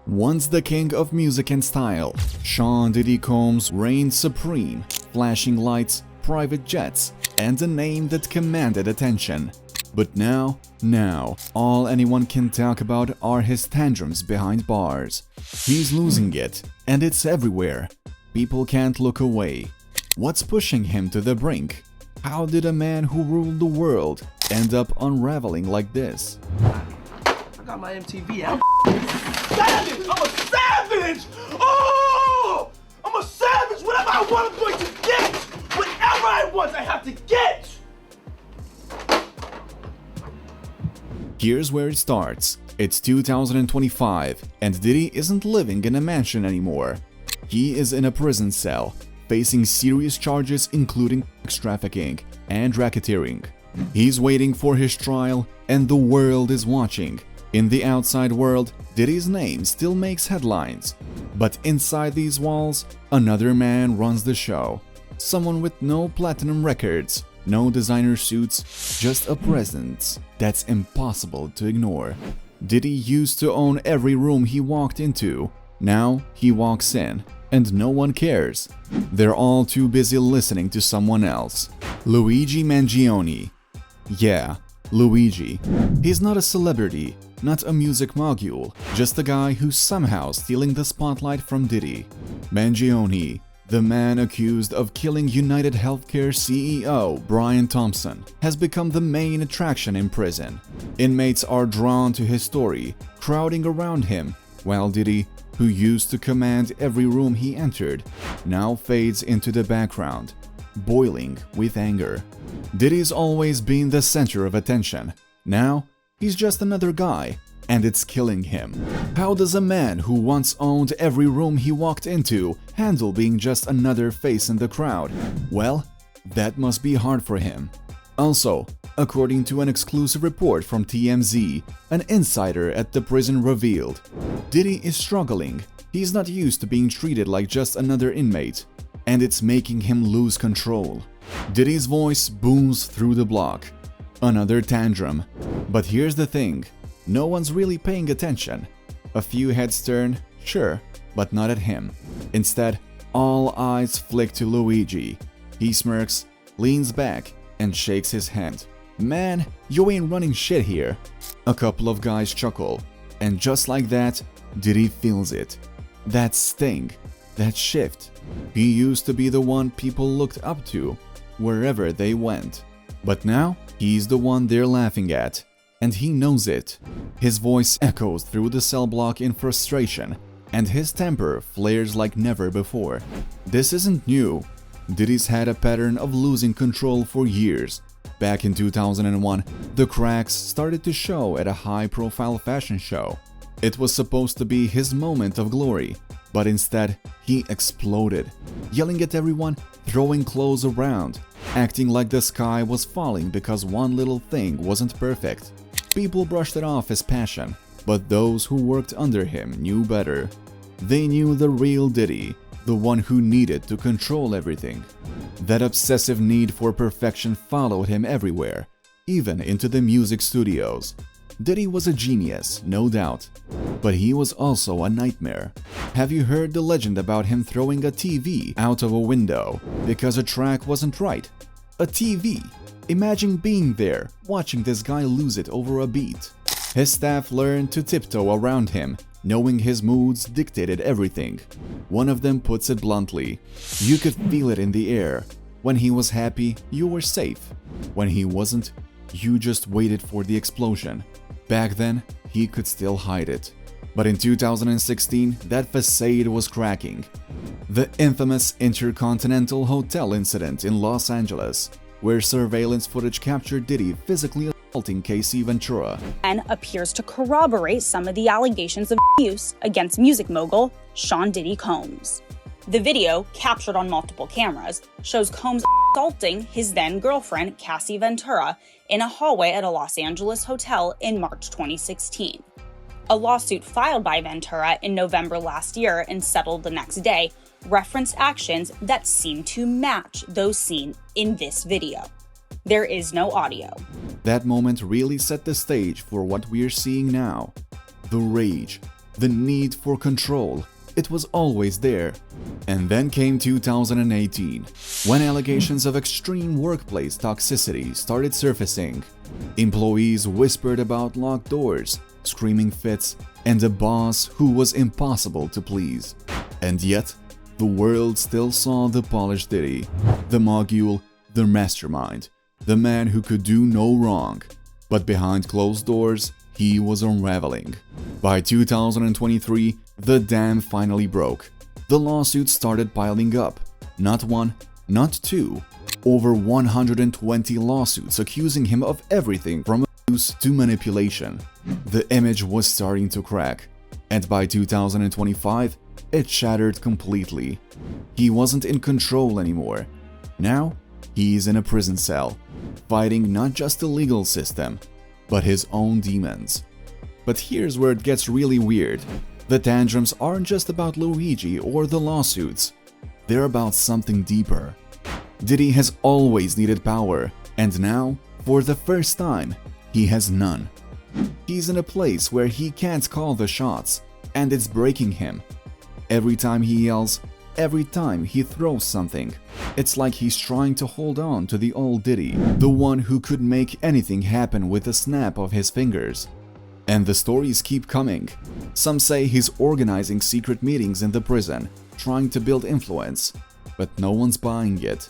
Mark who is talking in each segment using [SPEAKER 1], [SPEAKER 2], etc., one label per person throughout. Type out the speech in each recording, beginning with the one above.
[SPEAKER 1] Once the king of music and style, Sean Diddy Combs reigned supreme, flashing lights, private jets, and a name that commanded attention. But now, all anyone can talk about are his tantrums behind bars. He's losing it, and it's everywhere. People can't look away. What's pushing him to the brink? How did a man who ruled the world end up unraveling like this?
[SPEAKER 2] I got my MTV out. Savage! I'm a savage! Oh! I'm a savage! Whatever I want, I'm going to get! Whatever I want, I have to get!
[SPEAKER 1] Here's where it starts. It's 2025, and Diddy isn't living in a mansion anymore. He is in a prison cell, facing serious charges including sex trafficking and racketeering. He's waiting for his trial, and the world is watching. In the outside world, Diddy's name still makes headlines. But inside these walls, another man runs the show. Someone with no platinum records, no designer suits, just a presence that's impossible to ignore. Diddy used to own every room he walked into. Now he walks in, and no one cares. They're all too busy listening to someone else. Luigi Mangione. Yeah, Luigi. He's not a celebrity, not a music mogul, just a guy who's somehow stealing the spotlight from Diddy. Mangione, the man accused of killing United Healthcare CEO Brian Thompson, has become the main attraction in prison. Inmates are drawn to his story, crowding around him, while Diddy, who used to command every room he entered, now fades into the background, boiling with anger. Diddy's always been the center of attention. Now, he's just another guy, and it's killing him. How does a man who once owned every room he walked into handle being just another face in the crowd? Well, that must be hard for him. Also, according to an exclusive report from TMZ, an insider at the prison revealed, Diddy is struggling. He's not used to being treated like just another inmate, and it's making him lose control. Diddy's voice booms through the block. Another tantrum. But here's the thing. No one's really paying attention. A few heads turn, sure, but not at him. Instead, all eyes flick to Luigi. He smirks, leans back, and shakes his hand. Man, you ain't running shit here. A couple of guys chuckle, and just like that, Diddy feels it. That sting, that shift. He used to be the one people looked up to, wherever they went. But now, he's the one they're laughing at. And he knows it. His voice echoes through the cell block in frustration, and his temper flares like never before. This isn't new. Diddy's had a pattern of losing control for years. Back in 2001, the cracks started to show at a high-profile fashion show. It was supposed to be his moment of glory, but instead, he exploded, yelling at everyone, throwing clothes around, acting like the sky was falling because one little thing wasn't perfect. People brushed it off as passion, but those who worked under him knew better. They knew the real Diddy, the one who needed to control everything. That obsessive need for perfection followed him everywhere, even into the music studios. Diddy was a genius, no doubt, but he was also a nightmare. Have you heard the legend about him throwing a TV out of a window because a track wasn't right? A TV! Imagine being there, watching this guy lose it over a beat. His staff learned to tiptoe around him, knowing his moods dictated everything. One of them puts it bluntly, you could feel it in the air. When he was happy, you were safe. When he wasn't, you just waited for the explosion. Back then, he could still hide it. But in 2016, that facade was cracking. The infamous Intercontinental Hotel incident in Los Angeles, where surveillance footage captured Diddy physically assaulting Casey Ventura,
[SPEAKER 3] and appears to corroborate some of the allegations of abuse against music mogul Sean Diddy Combs. The video, captured on multiple cameras, shows Combs assaulting his then-girlfriend Cassie Ventura in a hallway at a Los Angeles hotel in March 2016. A lawsuit filed by Ventura in November last year and settled the next day referenced actions that seem to match those seen in this video. There is no audio.
[SPEAKER 1] That moment really set the stage for what we're seeing now. The rage, The need for control. It was always there. And then came 2018, when allegations of extreme workplace toxicity started surfacing. Employees whispered about locked doors, screaming fits, and a boss who was impossible to please. And yet, the world still saw the polished Diddy, the mogul, the mastermind, the man who could do no wrong. But behind closed doors, he was unraveling. By 2023, the dam finally broke. The lawsuits started piling up. Not one, not two. Over 120 lawsuits accusing him of everything from abuse to manipulation. The image was starting to crack. And by 2025, it shattered completely. He wasn't in control anymore. Now, he's in a prison cell, fighting not just the legal system, but his own demons. But here's where it gets really weird. The tantrums aren't just about Luigi or the lawsuits. They're about something deeper. Diddy has always needed power, and now, for the first time, he has none. He's in a place where he can't call the shots, and it's breaking him. Every time he yells, every time he throws something, it's like he's trying to hold on to the old Diddy, the one who could make anything happen with a snap of his fingers. And the stories keep coming. Some say he's organizing secret meetings in the prison, trying to build influence, but no one's buying it.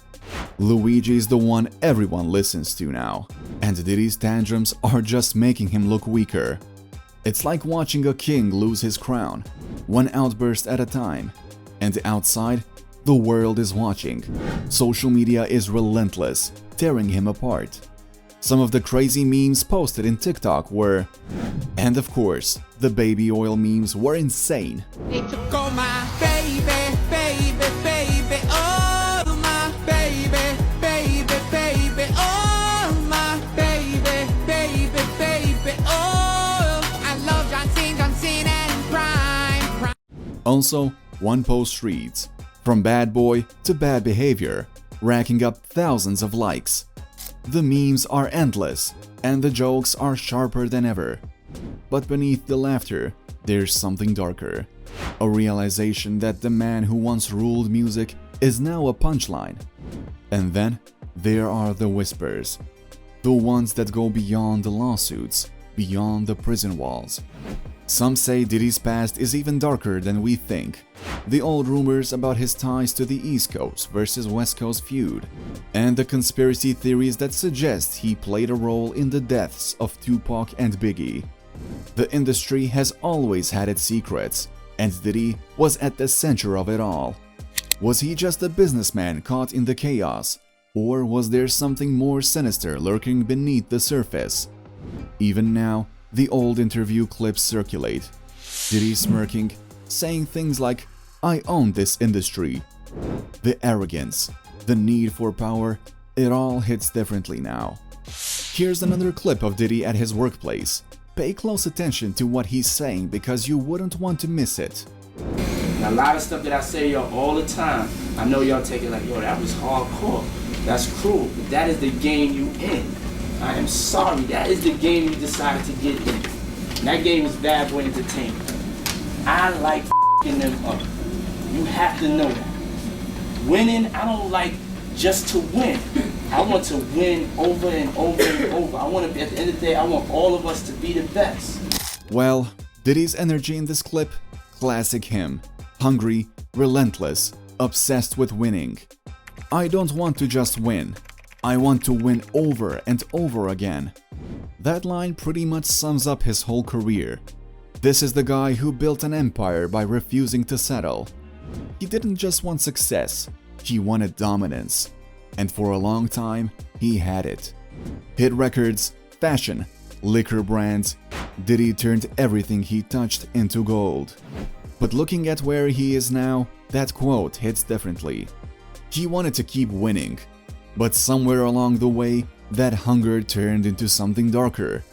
[SPEAKER 1] Luigi's the one everyone listens to now, and Diddy's tantrums are just making him look weaker. It's like watching a king lose his crown, one outburst at a time. And outside, the world is watching. Social media is relentless, tearing him apart. Some of the crazy memes posted in TikTok were... And of course, the baby oil memes were insane.
[SPEAKER 4] They took all my baby, baby, baby, oh my baby, baby, baby, oh my baby, baby, baby, oh I love John Cena and Prime.
[SPEAKER 1] Also, one post reads, "From bad boy to bad behavior," racking up thousands of likes. The memes are endless, and the jokes are sharper than ever. But beneath the laughter, there's something darker. A realization that the man who once ruled music is now a punchline. And then, there are the whispers. The ones that go beyond the lawsuits, beyond the prison walls. Some say Diddy's past is even darker than we think. The old rumors about his ties to the East Coast versus West Coast feud, and the conspiracy theories that suggest he played a role in the deaths of Tupac and Biggie. The industry has always had its secrets, and Diddy was at the center of it all. Was he just a businessman caught in the chaos, or was there something more sinister lurking beneath the surface? Even now, the old interview clips circulate. Diddy smirking, saying things like, "I own this industry." The arrogance, the need for power, it all hits differently now. Here's another clip of Diddy at his workplace. Pay close attention to what he's saying because you wouldn't want to miss it.
[SPEAKER 2] Now, a lot of stuff that I say y'all all the time, I know y'all take it like, yo, that was hardcore. That's cruel, but that is the game you in. I am sorry, that is the game you decided to get in. And that game is Bad Boy Entertainment. I like f***ing them up. You have to know that. Winning, I don't like just to win. I want to win over and over and over. I want to be, at the end of the day, I want all of us to be the best.
[SPEAKER 1] Well, Diddy's energy in this clip? Classic him. Hungry, relentless, obsessed with winning. I don't want to just win. I want to win over and over again. That line pretty much sums up his whole career. This is the guy who built an empire by refusing to settle. He didn't just want success, he wanted dominance. And for a long time, he had it. Hit records, fashion, liquor brands, Diddy turned everything he touched into gold. But looking at where he is now, that quote hits differently. He wanted to keep winning, but somewhere along the way, that hunger turned into something darker.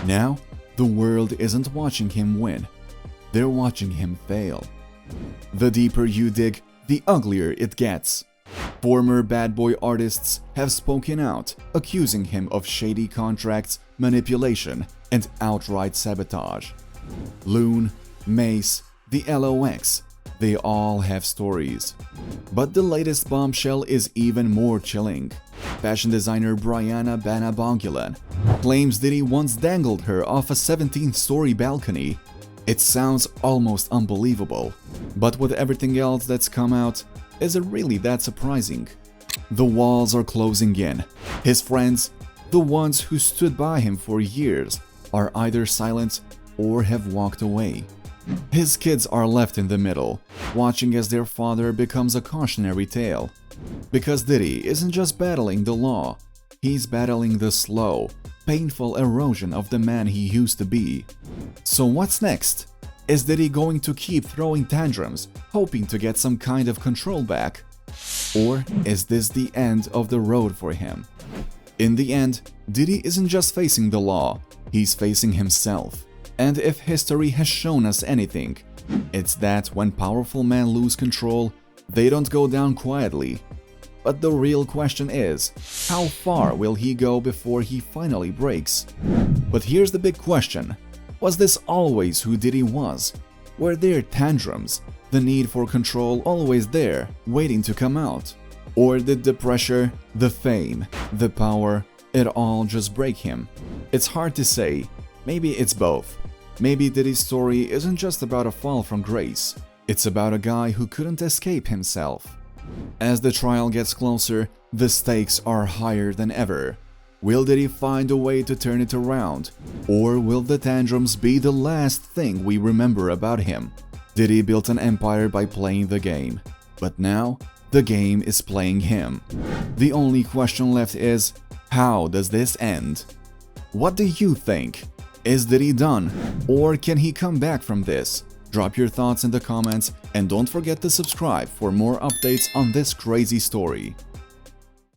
[SPEAKER 1] Now, the world isn't watching him win, they're watching him fail. The deeper you dig, the uglier it gets. Former bad boy artists have spoken out, accusing him of shady contracts, manipulation, and outright sabotage. Loon, Mace, the LOX, they all have stories. But the latest bombshell is even more chilling. Fashion designer Brianna Banabangulan claims Diddy once dangled her off a 17th-story balcony. It sounds almost unbelievable, but with everything else that's come out, is it really that surprising? The walls are closing in. His friends, the ones who stood by him for years, are either silent or have walked away. His kids are left in the middle, watching as their father becomes a cautionary tale. Because Diddy isn't just battling the law, he's battling the slow, painful erosion of the man he used to be. So what's next? Is Diddy going to keep throwing tantrums, hoping to get some kind of control back? Or is this the end of the road for him? In the end, Diddy isn't just facing the law, he's facing himself. And if history has shown us anything, it's that when powerful men lose control, they don't go down quietly. But the real question is, how far will he go before he finally breaks? But here's the big question. Was this always who Diddy was? Were there tantrums, the need for control always there, waiting to come out? Or did the pressure, the fame, the power, it all just break him? It's hard to say. Maybe it's both. Maybe Diddy's story isn't just about a fall from grace. It's about a guy who couldn't escape himself. As the trial gets closer, the stakes are higher than ever. Will Diddy find a way to turn it around? Or will the tantrums be the last thing we remember about him? Diddy built an empire by playing the game. But now, the game is playing him. The only question left is, how does this end? What do you think? Is Diddy done? Or can he come back from this? Drop your thoughts in the comments and don't forget to subscribe for more updates on this crazy story.